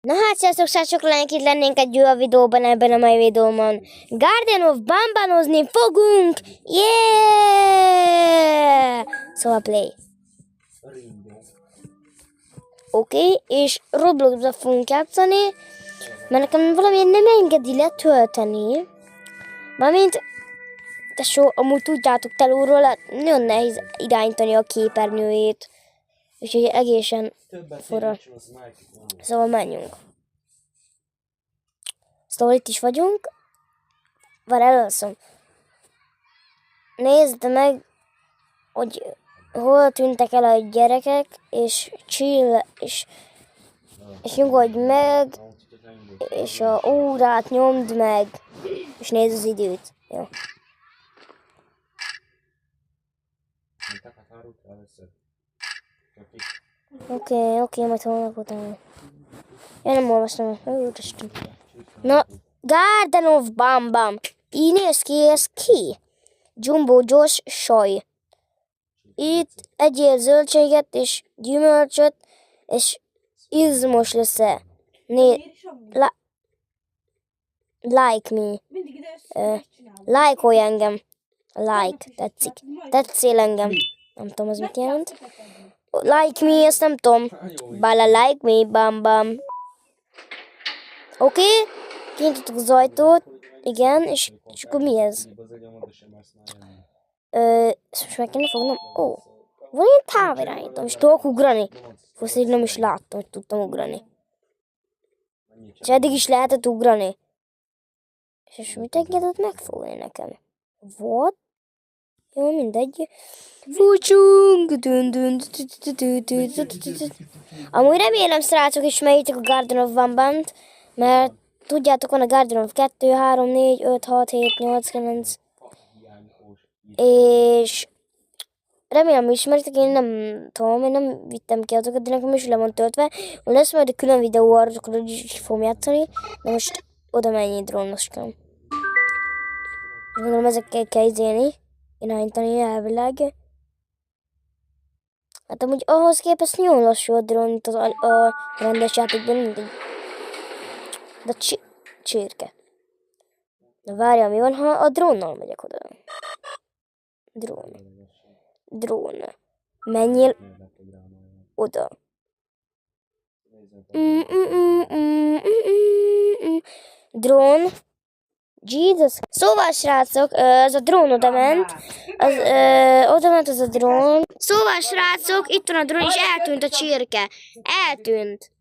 Na hát, sziasztok, srácok, lányok, itt lennénk egy újabb videóban, ebben a mai videóban. Garden of Bambanozni fogunk! Yeah! Szóval play. Oké, és Robloxba fogunk játszani, mert nekem valami nem engedi letölteni. Mármint, tesó, amúgy tudjátok telóról, nagyon nehéz irányítani a képernyőjét. Úgyhogy egészen forra. Szóval menjünk. Szóval itt is vagyunk. Várj, először. Nézd meg, hogy hol tűntek el a gyerekek, és chill, és nyugodj meg, és a órát nyomd meg, és nézd az időt. Jó. Oké, majd holnap utána. Én nem olvastam. Na, Garden of Bambam. Így néz ki, ez ki? Jumbo Josh Soy. Itt egyél zöldséget és gyümölcsöt, és izmos lesz-e. Like me. Like-olj engem. Like, tetszik. Tetszél engem. Nem tudom, az mit jelent. Like me, ezt nem tudom. Bala like me, bam bam. Oké, kinyitottuk az ajtót. Igen, és akkor mi ez? Ezt most meg kéne fognom. Ó, van ilyen távirányítom, és tudok ugrani. Foszik, nem is láttam, hogy tudtam ugrani. És eddig is lehetett ugrani. És mit engedett megfogni nekem? What? Jó, mindegy. Fúcsunk! Amúgy remélem, srácok, ismerjétek a Garden of Bambant, mert tudjátok, van a Garden of 2, 3, 4, 5, 6, 7, 8, 9. És remélem, ismeritek, én nem tudom, én nem vittem ki azokat, de nekem is le van töltve. Lesz majd egy külön videó arra, akkor is fogom játszani, de most oda mennyi drónoskám. Gondolom, ezekkel kell izélni, irányítani elvileg. Hát amúgy ahhoz képest nagyon lassú a drón, mint a rendes játékban, mindig. De csirke. Na várjál, mi van, ha a drónnal megyek oda? Drón. Menjél oda. Drón. Jesus. Szóval, srácok, az a drón oda ment. Oda ment az a drón. Szóval, srácok, itt van a drón, és eltűnt a csirke. Eltűnt.